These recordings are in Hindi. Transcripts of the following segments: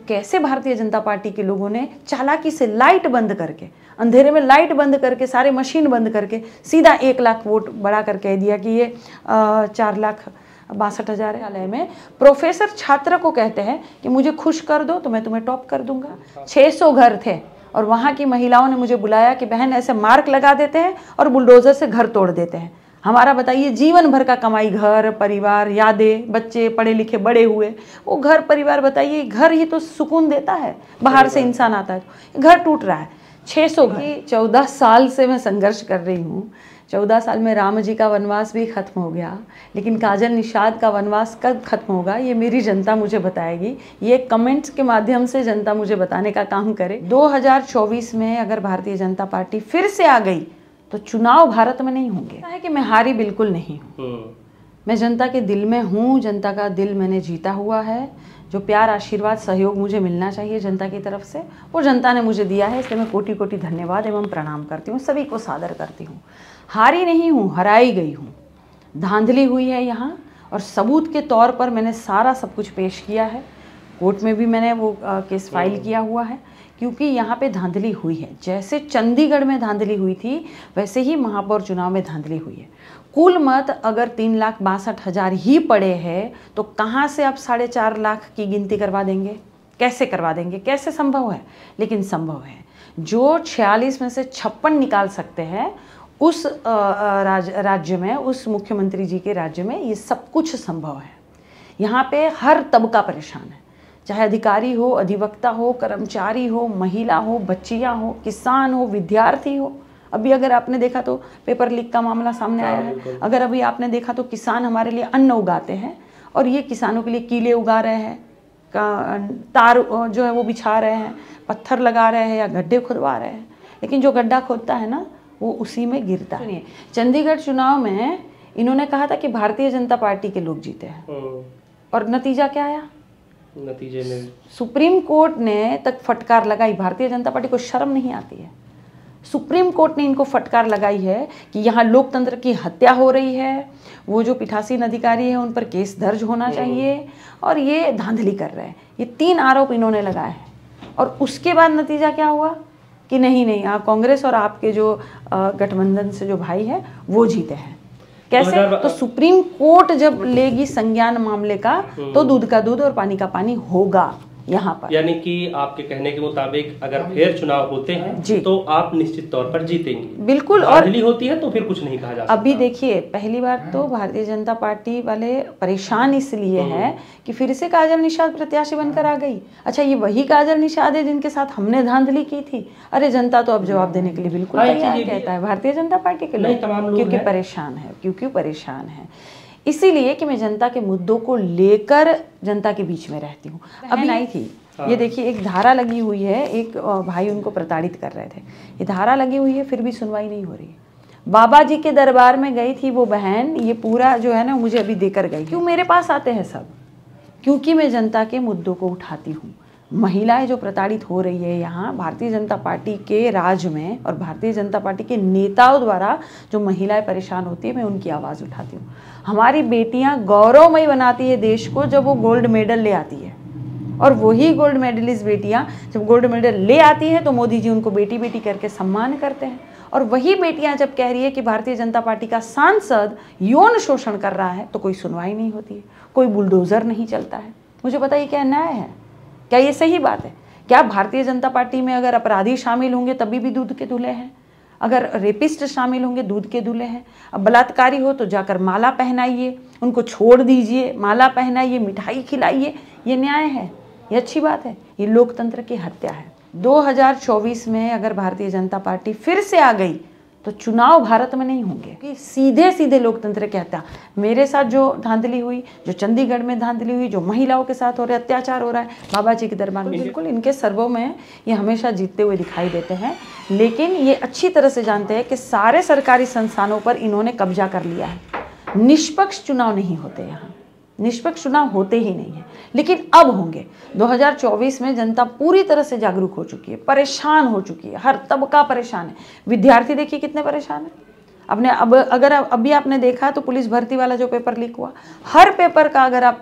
कैसे भारतीय जनता पार्टी के लोगों ने चालाकी से लाइट बंद करके, अंधेरे में लाइट बंद करके, सारे मशीन बंद करके सीधा 1 लाख वोट बढ़ा कर कह दिया कि ये 4,62,000 है। में प्रोफेसर छात्र को कहते हैं कि मुझे खुश कर दो तो मैं तुम्हें टॉप कर दूंगा। 600 घर थे और वहाँ की महिलाओं ने मुझे बुलाया कि बहन ऐसे मार्क लगा देते हैं और बुलडोजर से घर तोड़ देते हैं। हमारा बताइए जीवन भर का कमाई, घर परिवार, यादें, बच्चे पढ़े लिखे बड़े हुए, वो घर परिवार, बताइए घर ही तो सुकून देता है। बाहर से इंसान आता है तो घर टूट रहा है। 600 घर। 14 साल से मैं संघर्ष कर रही हूँ। 14 साल में राम जी का वनवास भी खत्म हो गया, लेकिन काजल निषाद का वनवास कब खत्म होगा ये मेरी जनता मुझे बताएगी। ये कमेंट्स के माध्यम से जनता मुझे बताने का काम करे। 2024 में अगर भारतीय जनता पार्टी फिर से आ गई तो चुनाव भारत में नहीं होंगे। है कि मैं हारी बिल्कुल नहीं हूँ, मैं जनता के दिल में हूँ। जनता का दिल मैंने जीता हुआ है। जो प्यार, आशीर्वाद, सहयोग मुझे मिलना चाहिए जनता की तरफ से, वो जनता ने मुझे दिया है। इसलिए मैं कोटि कोटि धन्यवाद एवं प्रणाम करती हूँ, सभी को सादर करती हूँ। हारी नहीं हूँ, हराई गई हूँ। धांधली हुई है यहाँ और सबूत के तौर पर मैंने सारा सब कुछ पेश किया है। कोर्ट में भी मैंने वो केस फाइल किया हुआ है, क्योंकि यहाँ पे धांधली हुई है। जैसे चंडीगढ़ में धांधली हुई थी वैसे ही महापौर चुनाव में धांधली हुई है। कुल मत अगर 3,62,000 ही पड़े हैं तो कहाँ से आप 4.5 लाख की गिनती करवा देंगे? कैसे करवा देंगे? कैसे संभव है? लेकिन संभव है। जो 46 में से 56 निकाल सकते हैं उस राज्य में, उस मुख्यमंत्री जी के राज्य में ये सब कुछ संभव है। यहाँ पे हर तबका परेशान है, चाहे अधिकारी हो, अधिवक्ता हो, कर्मचारी हो, महिला हो, बच्चियाँ हो, किसान हो, विद्यार्थी हो। अभी अगर आपने देखा तो पेपर लीक का मामला सामने आया है। अगर अभी आपने देखा तो किसान हमारे लिए अन्न उगाते हैं और ये किसानों के लिए कीले उगा रहे हैं, तार जो है वो बिछा रहे हैं, पत्थर लगा रहे हैं या गड्ढे खुदवा रहे हैं, लेकिन जो गड्ढा खोदता है ना वो उसी में गिरता है। चंडीगढ़ चुनाव में इन्होंने कहा था कि भारतीय जनता पार्टी के लोग जीते हैं और नतीजा क्या आया? नतीजे में सुप्रीम कोर्ट ने तक फटकार लगाई। भारतीय जनता पार्टी को शर्म नहीं आती है? सुप्रीम कोर्ट ने इनको फटकार लगाई है कि यहाँ लोकतंत्र की हत्या हो रही है, वो जो पीठासीन अधिकारी है उन पर केस दर्ज होना चाहिए और ये धांधली कर रहे हैं। ये 3 आरोप इन्होंने लगाए हैं और उसके बाद नतीजा क्या हुआ कि नहीं कांग्रेस और आपके जो गठबंधन से जो भाई है वो जीते हैं। कैसे? तो सुप्रीम कोर्ट जब लेगी संज्ञान मामले का तो दूध का दूध और पानी का पानी होगा यहाँ पर। यानी कि आपके कहने के मुताबिक अगर फिर चुनाव होते हैं तो आप निश्चित तौर पर जीतेंगे। बिल्कुल। और धांधली होती है तो फिर कुछ नहीं कहा जा सकता। अभी देखिए, पहली बार तो भारतीय जनता पार्टी वाले परेशान इसलिए हैं कि फिर से काजल निषाद प्रत्याशी बनकर आ गई। अच्छा, ये वही काजल निषाद है जिनके साथ हमने धांधली की थी? अरे जनता तो अब जवाब देने के लिए बिल्कुल तैयार कहता है भारतीय जनता पार्टी के लोग, क्योंकि परेशान है। इसीलिए कि मैं जनता के मुद्दों को लेकर जनता के बीच में रहती हूँ। अभी आई थी, ये देखिए एक धारा लगी हुई है, एक भाई उनको प्रताड़ित कर रहे थे, ये धारा लगी हुई है, फिर भी सुनवाई नहीं हो रही है। बाबा जी के दरबार में गई थी वो बहन, ये पूरा जो है ना मुझे अभी देकर गई। क्यों मेरे पास आते हैं सब? क्योंकि मैं जनता के मुद्दों को उठाती हूँ। महिलाएं जो प्रताड़ित हो रही है यहाँ भारतीय जनता पार्टी के राज में और भारतीय जनता पार्टी के नेताओं द्वारा जो महिलाएं परेशान होती है, मैं उनकी आवाज़ उठाती हूँ। हमारी बेटियाँ गौरवमयी बनाती है देश को जब वो गोल्ड मेडल ले आती है, और वही गोल्ड मेडलिस्ट बेटियाँ जब गोल्ड मेडल ले आती है तो मोदी जी उनको बेटी बेटी करके सम्मान करते हैं। और वही बेटियाँ जब कह रही है कि भारतीय जनता पार्टी का सांसद यौन शोषण कर रहा है तो कोई सुनवाई नहीं होती है, कोई बुलडोज़र नहीं चलता है। मुझे बताइए क्या न्याय है? क्या ये सही बात है? क्या भारतीय जनता पार्टी में अगर अपराधी शामिल होंगे तभी भी दूध के दूल्हे हैं? अगर रेपिस्ट शामिल होंगे दूध के दूल्हे हैं? अब बलात्कारी हो तो जाकर माला पहनाइए, उनको छोड़ दीजिए, माला पहनाइए, मिठाई खिलाइए, ये न्याय है? ये अच्छी बात है? ये लोकतंत्र की हत्या है। 2024 में अगर भारतीय जनता पार्टी फिर से आ गई तो चुनाव भारत में नहीं होंगे, कि सीधे सीधे लोकतंत्र की हत्या। मेरे साथ जो धांधली हुई, जो चंडीगढ़ में धांधली हुई, जो महिलाओं के साथ हो रहा है, अत्याचार हो रहा है बाबा जी के दरबार में, बिल्कुल इनके सर्वों में ये हमेशा जीतते हुए दिखाई देते हैं। लेकिन ये अच्छी तरह से जानते हैं कि सारे सरकारी संस्थानों पर इन्होंने कब्जा कर लिया है। निष्पक्ष चुनाव नहीं होते यहाँ, निष्पक्ष चुनाव होते ही नहीं है, लेकिन अब होंगे। 2024 में जनता पूरी तरह से जागरूक हो चुकी है, परेशान हो चुकी है, हर तबका परेशान है। विद्यार्थी देखिए कितने परेशान हैं। आपने अब अगर अभी आपने देखा तो पुलिस भर्ती वाला जो पेपर लीक हुआ, हर पेपर का अगर आप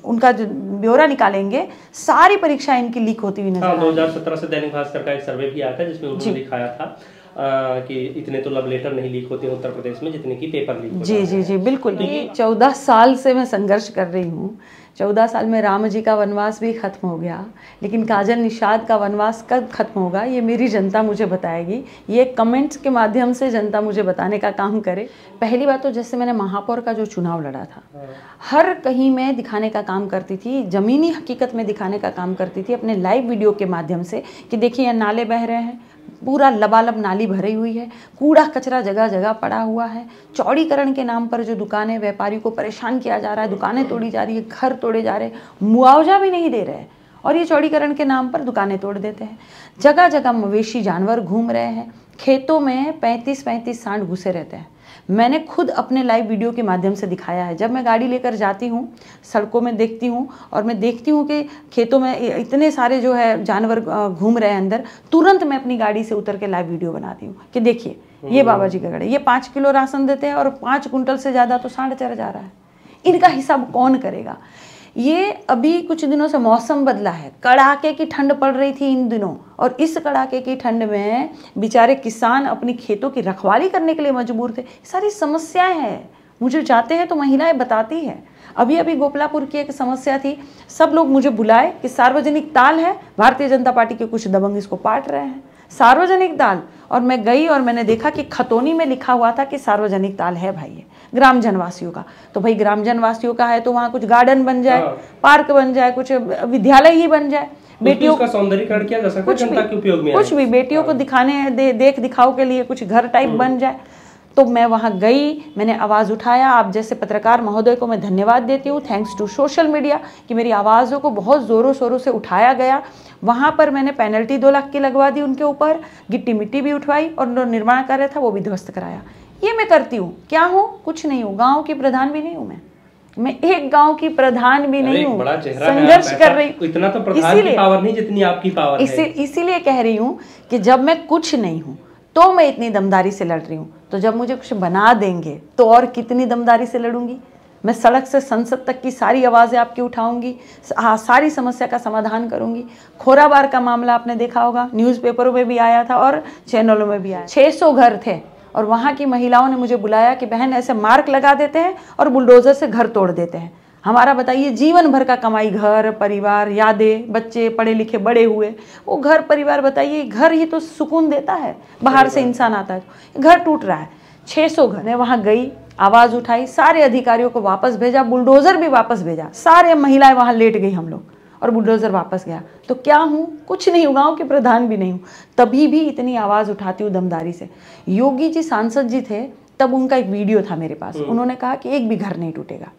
उनका जो ब्यौरा निकालेंगे, सारी परीक्षाएं इनकी लीक होती हुई नजर आ रही है। 2017 से दैनिक भास्कर का एक सर्वे भी आया था जिसमें उन्होंने दिखाया था कि इतने तो लव लेटर नहीं लीक होते उत्तर प्रदेश में जितने की पेपर लीक होते हैं। जी बिल्कुल। 14 साल से मैं संघर्ष कर रही हूँ। 14 साल में राम जी का वनवास भी खत्म हो गया, लेकिन काजल निषाद का वनवास कब खत्म होगा ये मेरी जनता मुझे बताएगी। ये कमेंट्स के माध्यम से जनता मुझे बताने का काम करे। पहली बात तो जैसे मैंने महापौर का जो चुनाव लड़ा था, हर कहीं मैं दिखाने का काम करती थी, ज़मीनी हकीकत में दिखाने का काम करती थी अपने लाइव वीडियो के माध्यम से कि देखिए नाले बह रहे हैं, पूरा लबालब नाली भरी हुई है, कूड़ा कचरा जगह जगह पड़ा हुआ है, चौड़ीकरण के नाम पर जो दुकानें, व्यापारियों को परेशान किया जा रहा है, दुकानें तोड़ी जा रही है, घर तोड़े जा रहे हैं, मुआवजा भी नहीं दे रहे और ये चौड़ीकरण के नाम पर दुकानें तोड़ देते हैं। जगह जगह मवेशी जानवर घूम रहे हैं, खेतों में 35-35 सांड घुसे रहते हैं। मैंने खुद अपने लाइव वीडियो के माध्यम से दिखाया है। जब मैं गाड़ी लेकर जाती हूँ, सड़कों में देखती हूँ और मैं देखती हूँ कि खेतों में इतने सारे जो है जानवर घूम रहे हैं अंदर, तुरंत मैं अपनी गाड़ी से उतर के लाइव वीडियो बनाती हूँ कि देखिए ये बाबा जी का गढ़ है, ये 5 किलो राशन देते हैं और 5 कुंटल से ज़्यादा तो सांड चर जा रहा है। इनका हिसाब कौन करेगा? ये अभी कुछ दिनों से मौसम बदला है, कड़ाके की ठंड पड़ रही थी इन दिनों, और इस कड़ाके की ठंड में बेचारे किसान अपनी खेतों की रखवाली करने के लिए मजबूर थे। सारी समस्याएं हैं, मुझे जाते हैं तो महिलाएं बताती हैं। अभी अभी गोपलापुर की एक समस्या थी, सब लोग मुझे बुलाए कि सार्वजनिक ताल है, भारतीय जनता पार्टी के कुछ दबंग इसको पाट रहे हैं, सार्वजनिक ताल। और मैं गई और मैंने देखा कि खतौनी में लिखा हुआ था कि सार्वजनिक ताल है भाई, ये ग्राम जनवासियों का। तो भाई ग्राम जनवासियों का है तो वहाँ कुछ गार्डन बन जाए, पार्क बन जाए, कुछ विद्यालय ही बन जाए, बेटियों का सौंदर्यीकरण किया जा सकता है, जनता के उपयोग में कुछ भी, बेटियों को दिखाने देख दिखाव के लिए कुछ घर टाइप बन जाए। तो मैं वहाँ गई, मैंने आवाज़ उठाया। आप जैसे पत्रकार महोदय को मैं धन्यवाद देती हूँ, थैंक्स टू सोशल मीडिया, कि मेरी आवाज़ों को बहुत ज़ोरों शोरों से उठाया गया। वहाँ पर मैंने पेनल्टी 2 लाख की लगवा दी उनके ऊपर, गिट्टी मिट्टी भी उठवाई और जो निर्माण कार्य था वो भी ध्वस्त कराया। ये मैं करती हूँ। क्या हूँ? कुछ नहीं हूँ, गाँव की प्रधान भी नहीं हूँ मैं एक गांव की प्रधान भी नहीं हूँ, संघर्ष कर रही हूँ। इतना तो प्रधान की पावर नहीं जितनी आपकी पावर है। इसीलिए कह रही हूँ कि जब मैं कुछ नहीं हूँ तो मैं इतनी दमदारी से लड़ रही हूँ, तो जब मुझे कुछ बना देंगे तो और कितनी दमदारी से लड़ूंगी। मैं सड़क से संसद तक की सारी आवाज़ें आपकी उठाऊंगी, सारी समस्या का समाधान करूंगी। खोराबार का मामला आपने देखा होगा, न्यूज़पेपरों में भी आया था और चैनलों में भी आया। 600 घर थे और वहाँ की महिलाओं ने मुझे बुलाया कि बहन ऐसे मार्क लगा देते हैं और बुलडोज़र से घर तोड़ देते हैं। हमारा बताइए जीवन भर का कमाई, घर परिवार, यादें, बच्चे पढ़े लिखे बड़े हुए, वो घर परिवार, बताइए घर ही तो सुकून देता है। बाहर से इंसान आता है तो घर टूट रहा है। 600 घर। मैं वहाँ गई, आवाज़ उठाई, सारे अधिकारियों को वापस भेजा, बुलडोज़र भी वापस भेजा, सारे महिलाएं वहाँ लेट गई हम लोग और बुलडोज़र वापस गया। तो क्या हूँ? कुछ नहीं हूँ, गाँव के प्रधान भी नहीं हूँ। तभी भी इतनी आवाज़ उठाती हूँ दमदारी से। योगी जी सांसद जी थे तब उनका एक वीडियो था मेरे पास, उन्होंने कहा कि एक भी घर नहीं टूटेगा।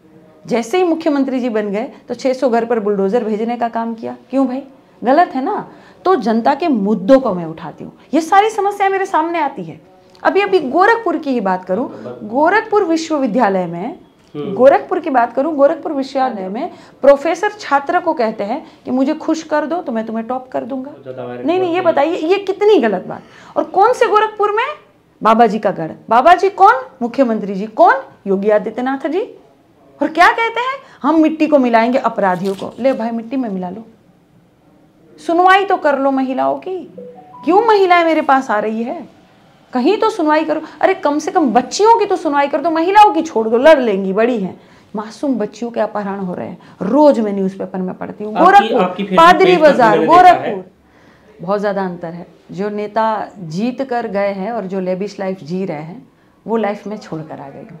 जैसे ही मुख्यमंत्री जी बन गए तो 600 घर पर बुलडोज़र भेजने का काम किया। क्यों भाई? गलत है ना। तो जनता के मुद्दों को मैं उठाती हूँ, ये सारी समस्या मेरे सामने आती है। अभी गोरखपुर की ही बात करूँ, गोरखपुर विश्वविद्यालय में, गोरखपुर की बात करूं, गोरखपुर विश्वविद्यालय में प्रोफेसर छात्र को कहते हैं कि मुझे खुश कर दो तो मैं तुम्हें टॉप कर दूंगा। नहीं, ये बताइए ये कितनी गलत बात। और कौन से गोरखपुर में? बाबा जी का गढ़। बाबा जी कौन? मुख्यमंत्री जी कौन? योगी आदित्यनाथ जी। और क्या कहते हैं? हम मिट्टी को मिलाएंगे अपराधियों को। ले भाई मिट्टी में मिला लो, सुनवाई तो कर लो महिलाओं की। क्यों महिलाएं मेरे पास आ रही है? कहीं तो सुनवाई करो। अरे कम से कम बच्चियों की तो सुनवाई कर दो, महिलाओं की छोड़ दो, लड़ लेंगी, बड़ी हैं। मासूम बच्चियों के अपहरण हो रहे हैं, रोज मैं न्यूज़पेपर में पढ़ती हूँ। गोरखपुर, पादरी बाजार, गोरखपुर, बहुत ज्यादा अंतर है। जो नेता जीत कर गए हैं और जो लेविश लाइफ जी रहे हैं, वो लाइफ में छोड़ कर आ गई हूँ।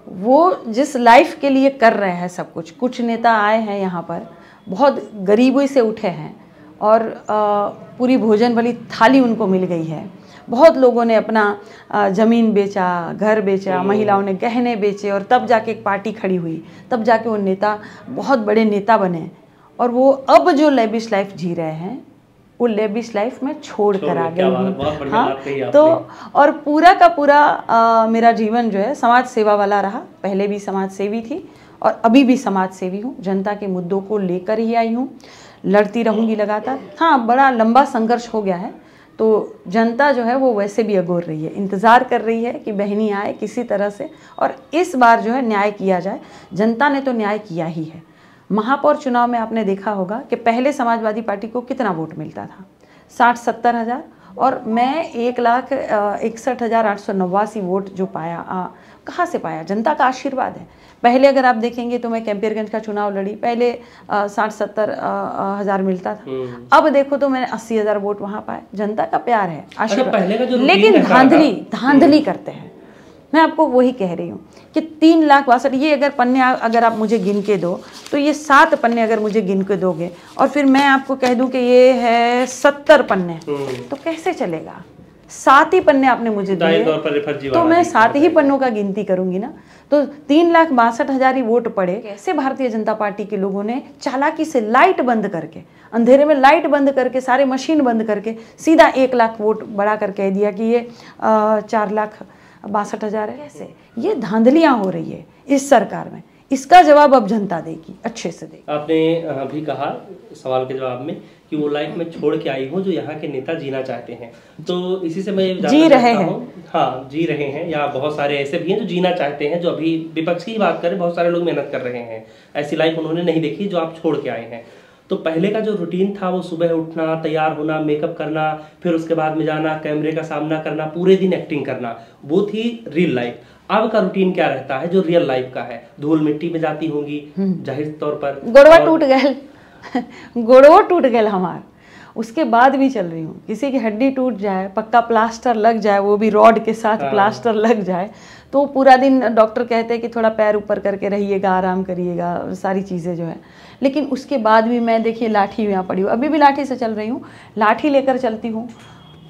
वो जिस लाइफ के लिए कर रहे हैं सब कुछ, कुछ नेता आए हैं यहाँ पर, बहुत गरीबी से उठे हैं और पूरी भोजन वाली थाली उनको मिल गई है। बहुत लोगों ने अपना ज़मीन बेचा, घर बेचा, महिलाओं ने गहने बेचे और तब जाके एक पार्टी खड़ी हुई, तब जाके वो नेता बहुत बड़े नेता बने। और वो अब जो लेविश लाइफ जी रहे हैं, वो लेविश लाइफ में छोड़ कर आ गई हूँ। हाँ, तो और पूरा का पूरा मेरा जीवन जो है समाज सेवा वाला रहा। पहले भी समाज सेवी थी और अभी भी समाज सेवी हूँ। जनता के मुद्दों को लेकर ही आई हूँ, लड़ती रहूँगी लगातार। हाँ, बड़ा लंबा संघर्ष हो गया है, तो जनता जो है वो वैसे भी अगोर रही है, इंतज़ार कर रही है कि बहनी आए किसी तरह से और इस बार जो है न्याय किया जाए। जनता ने तो न्याय किया ही है। महापौर चुनाव में आपने देखा होगा कि पहले समाजवादी पार्टी को कितना वोट मिलता था, 60-70 हज़ार, और मैं 1,61,889 वोट जो पाया, कहाँ से पाया? जनता का आशीर्वाद है। पहले अगर आप देखेंगे तो मैं कैंपियरगंज का चुनाव लड़ी, पहले 60-70 हज़ार मिलता था, अब देखो तो मैंने 80,000 वोट वहाँ पाए। जनता का प्यार है, आशीर्वाद। लेकिन धांधली करते हैं। मैं आपको वही कह रही हूँ कि 3,62,000, ये अगर पन्ने अगर आप मुझे गिन के दो तो ये 7 पन्ने अगर मुझे गिन के दोगे और फिर मैं आपको कह दूं कि ये है 70 पन्ने, तो कैसे चलेगा? 7 ही पन्ने आपने मुझे दिए तो मैं 7 ही पन्नों का गिनती करूंगी ना। तो 3,62,000 ही वोट पड़े। कैसे भारतीय जनता पार्टी के लोगों ने चालाकी से लाइट बंद करके, अंधेरे में लाइट बंद करके, सारे मशीन बंद करके सीधा 1 लाख वोट बढ़ा कर कह दिया कि ये 4,62,000 है। कैसे? ये धांधलियां हो रही है इस सरकार में। इसका जवाब अब जनता देगी, अच्छे से देगी। आपने अभी कहा सवाल के जवाब में कि वो लाइफ में छोड़ के आई हो जो यहाँ के नेता जीना चाहते हैं, तो इसी से मैं जी रहे हैं। हाँ, जी रहे हैं, या बहुत सारे ऐसे भी हैं जो जीना चाहते हैं, जो अभी विपक्ष की बात करें, बहुत सारे लोग मेहनत कर रहे हैं, ऐसी लाइफ उन्होंने नहीं देखी जो आप छोड़ के आए हैं। तो पहले का जो रूटीन था वो सुबह उठना, तैयार होना, मेकअप करना, फिर उसके बाद में जाना, कैमरे का सामना करना, पूरे दिन एक्टिंग करना, वो थी रियल लाइफ। अब का रूटीन क्या रहता है जो रियल लाइफ का है? धूल मिट्टी में जाती होंगी जाहिर तौर पर, गोड़वा टूट गए गोड़वा टूट गए हमार, उसके बाद भी चल रही हूँ। किसी की हड्डी टूट जाए, पक्का प्लास्टर लग जाए, वो भी रॉड के साथ प्लास्टर लग जाए, तो पूरा दिन डॉक्टर कहते हैं कि थोड़ा पैर ऊपर करके रहिएगा, आराम करिएगा, सारी चीज़ें जो है। लेकिन उसके बाद भी मैं देखिए लाठी यहाँ पड़ी हूँ, अभी भी लाठी से चल रही हूँ, लाठी लेकर चलती हूँ।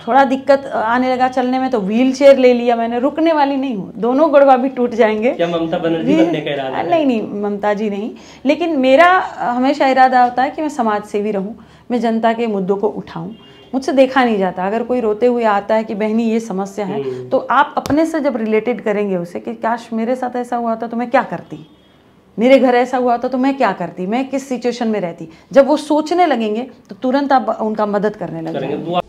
थोड़ा दिक्कत आने लगा चलने में तो व्हील चेयर ले लिया मैंने, रुकने वाली नहीं हूँ, दोनों गुड़वा भी टूट जाएंगे। क्या ममता बनर्जी बनने का इरादा है? नहीं, ममता जी नहीं, लेकिन मेरा हमेशा इरादा होता है कि मैं समाज सेवी रहूँ, मैं जनता के मुद्दों को उठाऊँ। मुझसे देखा नहीं जाता, अगर कोई रोते हुए आता है कि बहनी ये समस्या है, तो आप अपने से जब रिलेटेड करेंगे उसे कि काश मेरे साथ ऐसा हुआ था तो मैं क्या करती, मेरे घर ऐसा हुआ था तो मैं क्या करती, मैं किस सिचुएशन में रहती, जब वो सोचने लगेंगे तो तुरंत आप उनका मदद करने लगेंगे।